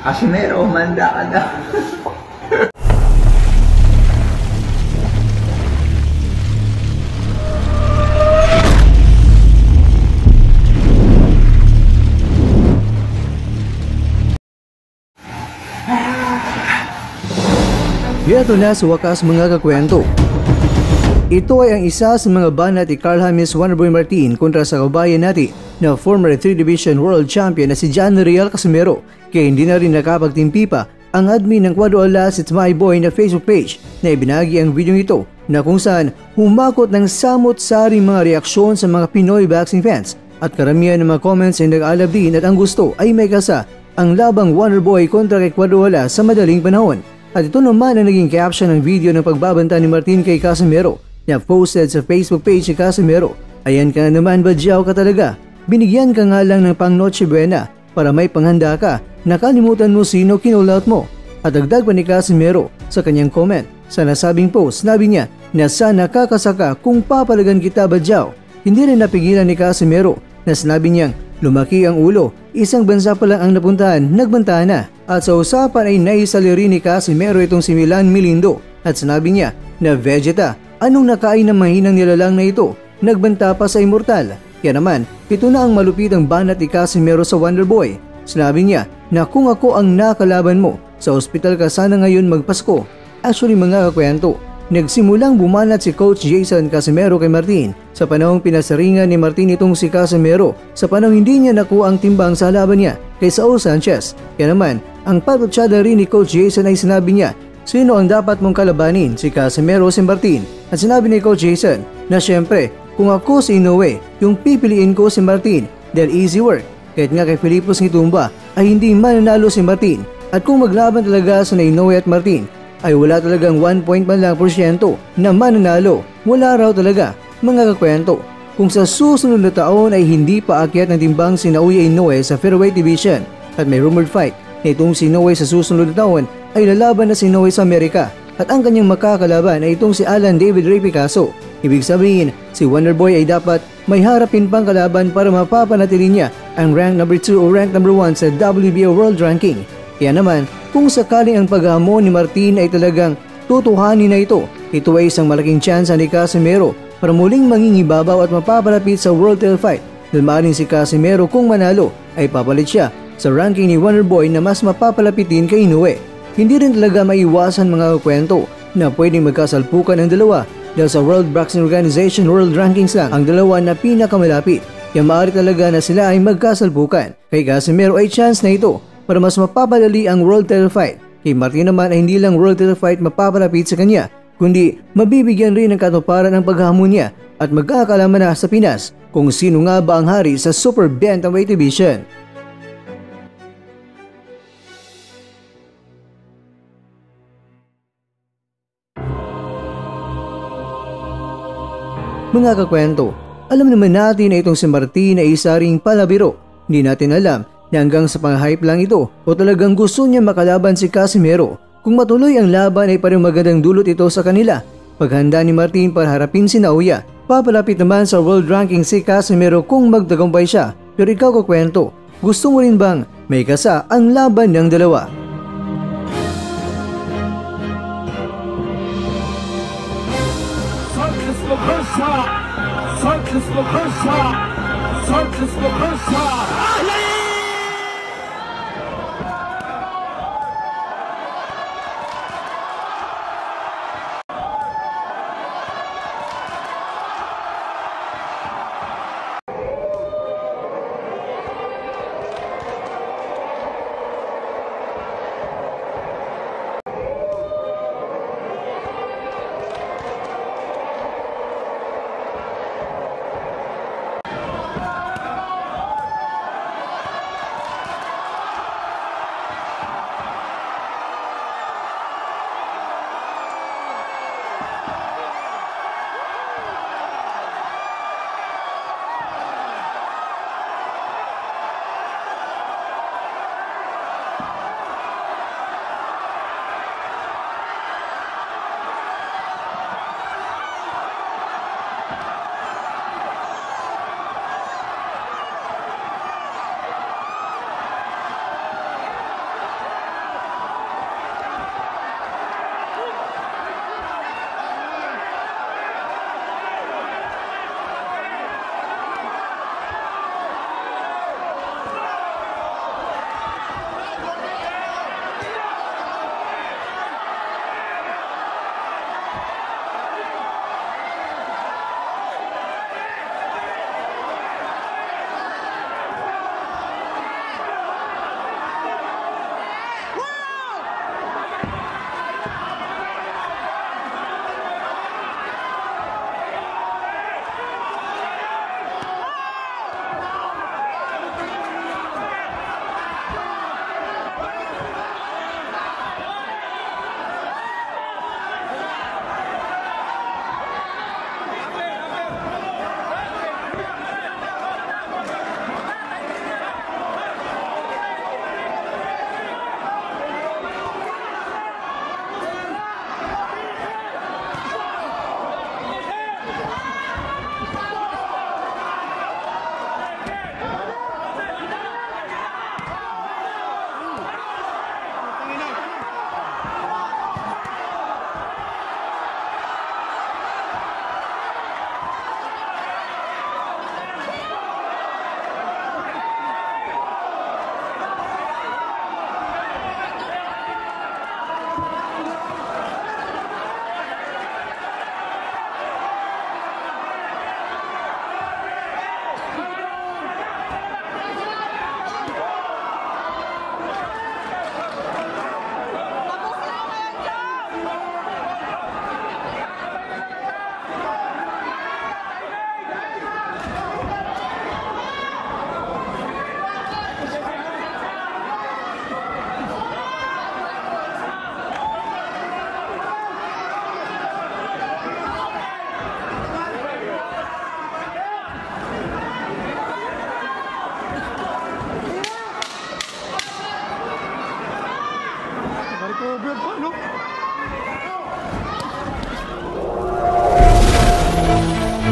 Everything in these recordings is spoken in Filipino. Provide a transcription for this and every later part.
Casimero, manda ka na. Ito na sa wakas mga kakwento. Ito ay ang isa sa mga banat ni Carl James Wonderboy Martin kontra sa kabayan natin na former 3 Division World Champion na si John Real Casimero, kaya hindi na rin nakapagtimpi pa ang admin ng Cuadro Alas It's My Boy na Facebook page na ibinagi ang video ito na kung saan humakot ng samot-saring mga reaksyon sa mga Pinoy boxing fans at karamihan ng mga comments ay nag-alab din at ang gusto ay may kasa ang labang Wonderboy kontra kay Cuadro Alas sa madaling panahon. At ito naman ang naging caption ng video ng pagbabanta ni Martin kay Casimero na posted sa Facebook page ni Casimero. Ayan ka na naman, badyaw ka talaga. Binigyan ka nga lang ng pang Noche Buena para may panghanda ka. Nakalimutan mo sino kinulot mo. At dagdag pa ni Casimero sa kanyang comment sa nasabing post, sinabi niya na sana kakasaka kung papalagan kita, badyaw. Hindi rin napigilan ni Casimero na sinabi niyang lumaki ang ulo, isang bansa pa lang ang napuntahan, nagbanta na. At sa usapan ay naisali rin ni Casimero itong si Milan Milindo at sinabi niya na Vegeta, anong nakain ng mahinang nilalang na ito? Nagbanta pa sa Immortal. Kaya naman, ito na ang malupitang banat ni Casimero sa Wonderboy. Sinabi niya na kung ako ang nakalaban mo, sa ospital ka sana ngayon magpasko. Actually mga kakwento, nagsimulang bumanat si Coach Jason Casimero kay Martin sa panahong pinasaringan ni Martin itong si Casimero sa panahong hindi niya nakuha ang timbang sa laban niya kay Saul Sanchez. Kaya naman, ang pagputsada rin ni Coach Jason ay sinabi niya, sino ang dapat mong kalabanin, si Casimero o si Martin? At sinabi ni Coach Jason na syempre, kung ako si Inoue, yung pipiliin ko si Martin dahil easy work. Kahit nga kay Filipos Ngitumba ay hindi mananalo si Martin. At kung maglaban talaga sa Inoue at Martin, ay wala talagang 1 point man lang porsyento na mananalo. Wala raw talaga mga kakwento. Kung sa susunod na taon ay hindi pa akyat ng timbang si Naoya Inoue sa Featherweight Division at may rumored fight na itong si Inoue sa susunod na taon ay lalaban na si Inoue sa Amerika at ang kanyang makakalaban ay itong si Alan David Ray Picasso. Ibig sabihin, si Wonderboy ay dapat may harapin pang kalaban para mapapanatili niya ang rank number 2 o rank number 1 sa WBO World Ranking. Kaya naman, kung sakaling ang paghamon ni Martin ay talagang tutuhanin na ito ay isang malaking tsansa ni Casimero para muling mangingibabaw at mapapalapit sa World Title Fight. Dahil maaaring si Casimero kung manalo ay papalit siya sa ranking ni Wonderboy na mas mapapalapitin kay Inoue. Hindi rin talaga maiwasan mga kwento na pwedeng magkasalpukan ang dalawa dahil sa World Boxing Organization World Rankings lang ang dalawa na pinakamalapit. Kaya maaari talaga na sila ay magkasalpukan. Kay Casimero ay chance na ito para mas mapapadali ang World Title Fight. Kay Martin naman ay hindi lang World Title Fight mapapalapit sa kanya, kundi mabibigyan rin ng katuparan ang paghamon niya at magkakalaman na sa Pinas kung sino nga ba ang hari sa Super Bantamweight Division. Mga kakwento, alam naman natin na itong si Martin ay isa ring palabiro. Hindi natin alam na hanggang sa pang-hype lang ito o talagang gusto niya makalaban si Casimero. Kung matuloy ang laban ay parang magandang dulot ito sa kanila. Paghanda ni Martin para harapin si Naoya, papalapit naman sa world ranking si Casimero kung magtagumpay siya. Pero ikaw kakwento, gusto mo rin bang may kasa ang laban ng dalawa?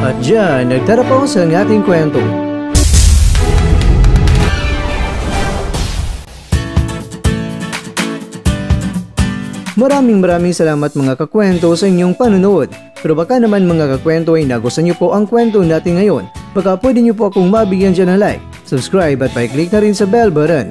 At dyan, nagtatapos ang ating kwento. Maraming salamat mga kakwento sa inyong panunood. Pero baka naman mga kakwento ay nagustuhan niyo po ang kwento natin ngayon. Baka pwede niyo po akong mabigyan dyan ng like, subscribe at pa-click na rin sa bell button.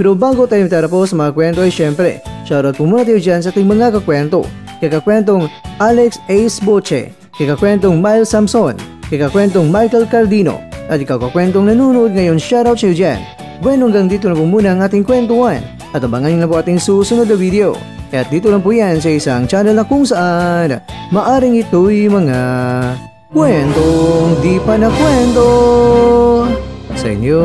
Pero bago tayo matapos mga kwento ay syempre, shoutout po muna tayo dyan sa ating mga kakwento. Kay kakwentong Alex Ace Boche, kay kakwentong Miles Samson, kay kakwentong Michael Cardino, at ikaw kakwentong nanonood ngayon, shoutout sa'yo dyan. Bueno, hanggang dito na po muna ang ating kwentuhan at abangan nyo na po ating susunod na video. At dito lang po yan sa isang channel na kung saan maaring ito'y mga kwentong di pa na kwento sa inyo.